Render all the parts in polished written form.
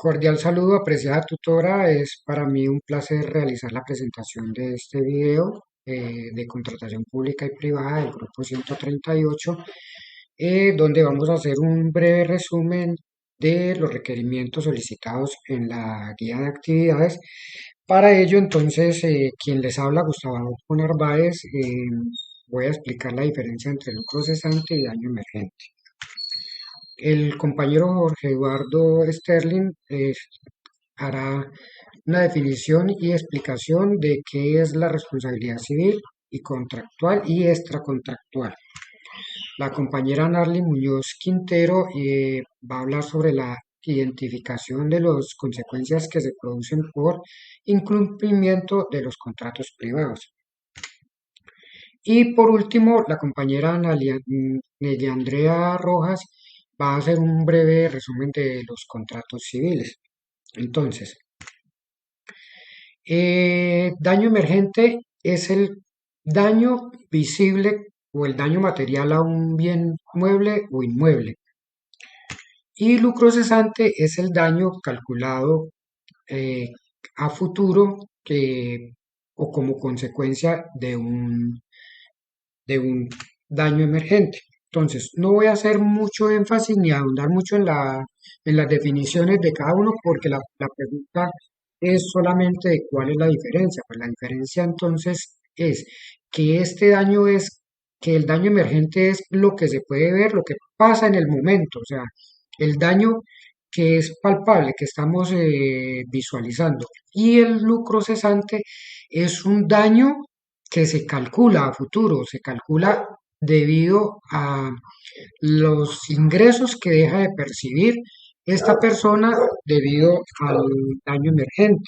Cordial saludo, apreciada tutora. Es para mí un placer realizar la presentación de este video de contratación pública y privada del grupo 138, donde vamos a hacer un breve resumen de los requerimientos solicitados en la guía de actividades. Para ello, entonces, quien les habla, Gustavo Adolfo Narváez, voy a explicar la diferencia entre lucro cesante y daño emergente. El compañero Jorge Eduardo Sterling hará una definición y explicación de qué es la responsabilidad civil y contractual y extracontractual. La compañera Narly Muñoz Quintero va a hablar sobre la identificación de las consecuencias que se producen por incumplimiento de los contratos privados. Y por último, la compañera Nelly Andrea Rojas va a hacer un breve resumen de los contratos civiles. Entonces, daño emergente es el daño visible o el daño material a un bien mueble o inmueble. Y lucro cesante es el daño calculado eh, a futuro o como consecuencia de un daño emergente. Entonces, no voy a hacer mucho énfasis ni ahondar mucho en las definiciones de cada uno porque la pregunta es solamente de cuál es la diferencia. Pues la diferencia entonces es que este daño es, que el daño emergente es lo que se puede ver, lo que pasa en el momento, o sea, el daño que es palpable, que estamos visualizando. Y el lucro cesante es un daño que se calcula a futuro, se calcula debido a los ingresos que deja de percibir esta persona debido al daño emergente.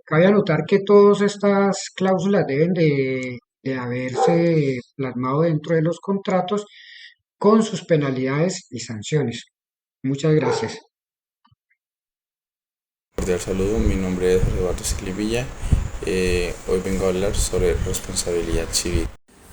Cabe anotar que todas estas cláusulas deben de haberse plasmado dentro de los contratos con sus penalidades y sanciones. Muchas gracias. Cordial saludo, mi nombre es Eduardo Ciclivilla. Hoy vengo a hablar sobre responsabilidad civil.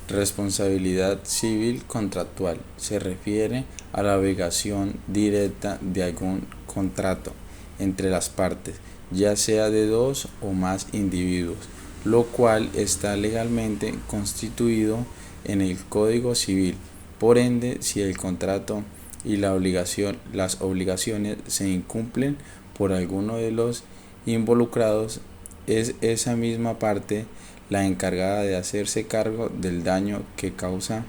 Responsabilidad civil contractual se refiere a la obligación directa de algún contrato entre las partes, ya sea de dos o más individuos, lo cual está legalmente constituido en el Código Civil. Por ende, si el contrato y las obligaciones se incumplen por alguno de los involucrados, es esa misma parte la encargada de hacerse cargo del daño que causa.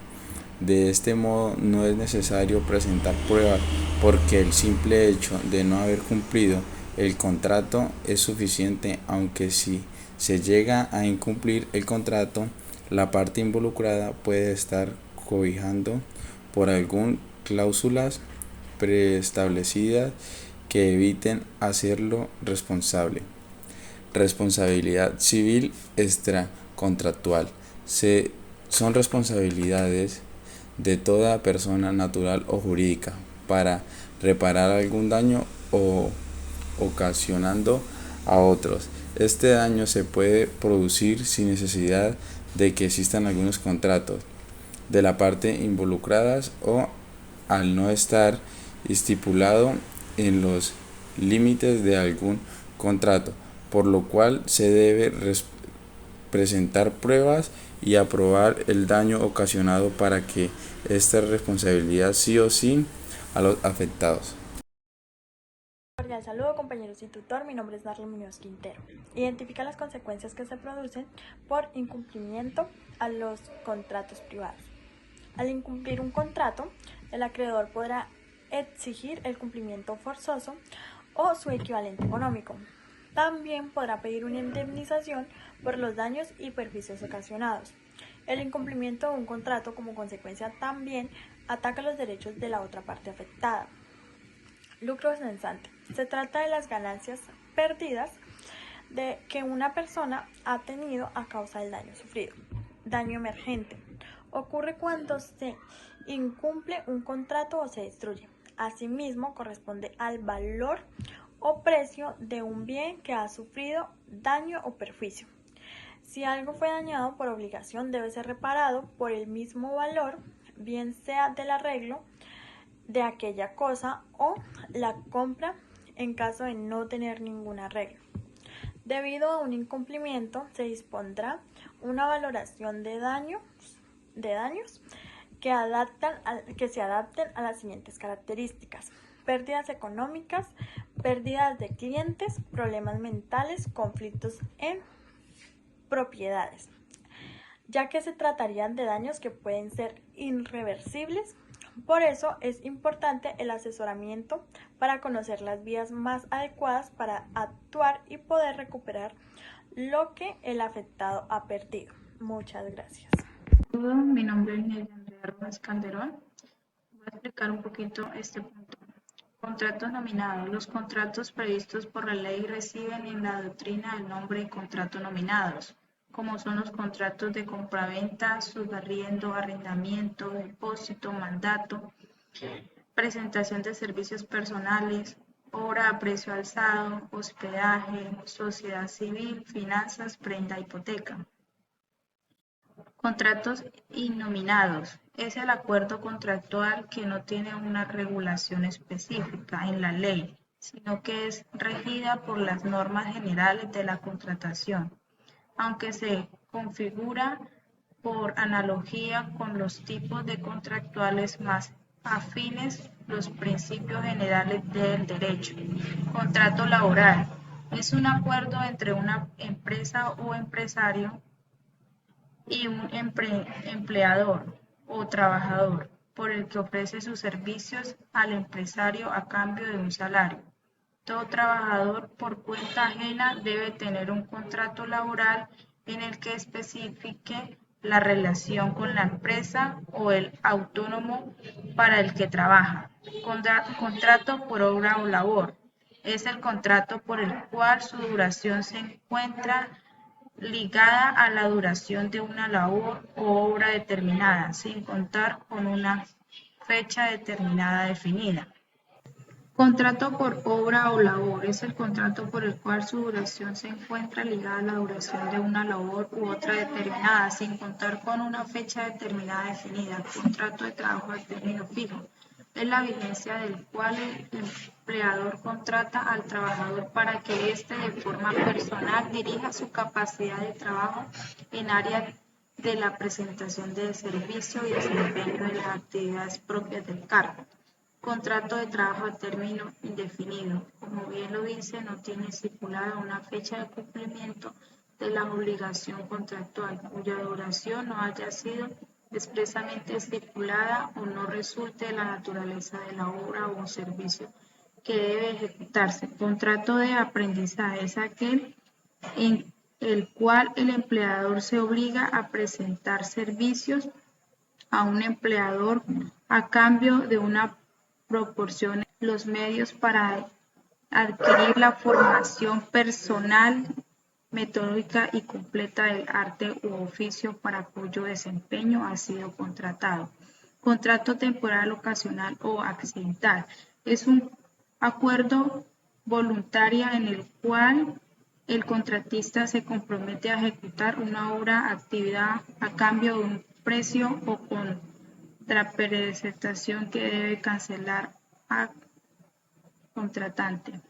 De este modo, no es necesario presentar pruebas porque el simple hecho de no haber cumplido el contrato es suficiente, aunque si se llega a incumplir el contrato, la parte involucrada puede estar cobijando por algún cláusulas preestablecidas que eviten hacerlo responsable. Responsabilidad civil extracontractual. Son responsabilidades de toda persona natural o jurídica para reparar algún daño o ocasionando a otros. Este daño se puede producir sin necesidad de que existan algunos contratos de la parte involucradas o al no estar estipulado en los límites de algún contrato, por lo cual se debe presentar pruebas y aprobar el daño ocasionado para que esta responsabilidad sí o sí a los afectados. Cordial saludo, compañeros y tutor. Mi nombre es Narly Muñoz Quintero. Identifica las consecuencias que se producen por incumplimiento a los contratos privados. Al incumplir un contrato, el acreedor podrá exigir el cumplimiento forzoso o su equivalente económico. También podrá pedir una indemnización por los daños y perjuicios ocasionados. El incumplimiento de un contrato como consecuencia también ataca los derechos de la otra parte afectada. Lucro cesante. Se trata de las ganancias perdidas de que una persona ha tenido a causa del daño sufrido. Daño emergente. Ocurre cuando se incumple un contrato o se destruye. Asimismo, corresponde al valor o precio de un bien que ha sufrido daño o perjuicio. Si algo fue dañado por obligación, debe ser reparado por el mismo valor, bien sea del arreglo de aquella cosa o la compra en caso de no tener ningún arreglo. Debido a un incumplimiento, se dispondrá una valoración de daños que se adapten a las siguientes características: pérdidas económicas, pérdidas de clientes, problemas mentales, conflictos en propiedades, ya que se tratarían de daños que pueden ser irreversibles. Por eso es importante el asesoramiento para conocer las vías más adecuadas para actuar y poder recuperar lo que el afectado ha perdido. Muchas gracias. Hola, mi nombre es Nelia Andrea Rojas Calderón. Voy a explicar un poquito este punto. Contratos nominados. Los contratos previstos por la ley reciben en la doctrina el nombre de contratos nominados, como son los contratos de compraventa, subarriendo, arrendamiento, depósito, mandato, presentación de servicios personales, obra a precio alzado, hospedaje, sociedad civil, finanzas, prenda, hipoteca. Contratos innominados. Es el acuerdo contractual que no tiene una regulación específica en la ley, sino que es regida por las normas generales de la contratación, aunque se configura por analogía con los tipos de contractuales más afines los principios generales del derecho. Contrato laboral. Es un acuerdo entre una empresa o empresario y un empleador o trabajador por el que ofrece sus servicios al empresario a cambio de un salario. Todo trabajador por cuenta ajena debe tener un contrato laboral en el que especifique la relación con la empresa o el autónomo para el que trabaja. Contrato por obra o labor. Es el contrato por el cual su duración se encuentra ligada a la duración de una labor o obra determinada, sin contar con una fecha determinada definida. Contrato por obra o labor es el contrato por el cual su duración se encuentra ligada a la duración de una labor u otra determinada, sin contar con una fecha determinada definida. Contrato de trabajo a término fijo es la vigencia del cual el empleador contrata al trabajador para que éste de forma personal dirija su capacidad de trabajo en áreas de la prestación de servicio y desempeño de las actividades propias del cargo. Contrato de trabajo a término indefinido. Como bien lo dice, no tiene estipulada una fecha de cumplimiento de la obligación contractual, cuya duración no haya sido expresamente estipulada o no resulte de la naturaleza de la obra o un servicio que debe ejecutarse. Contrato de aprendizaje es aquel en el cual el empleador se obliga a presentar servicios a un empleador a cambio de una proporción los medios para adquirir la formación personal, metódica y completa del arte u oficio para cuyo desempeño ha sido contratado. Contrato temporal, ocasional o accidental es un acuerdo voluntario en el cual el contratista se compromete a ejecutar una obra, actividad a cambio de un precio o contraprestación que debe cancelar al contratante.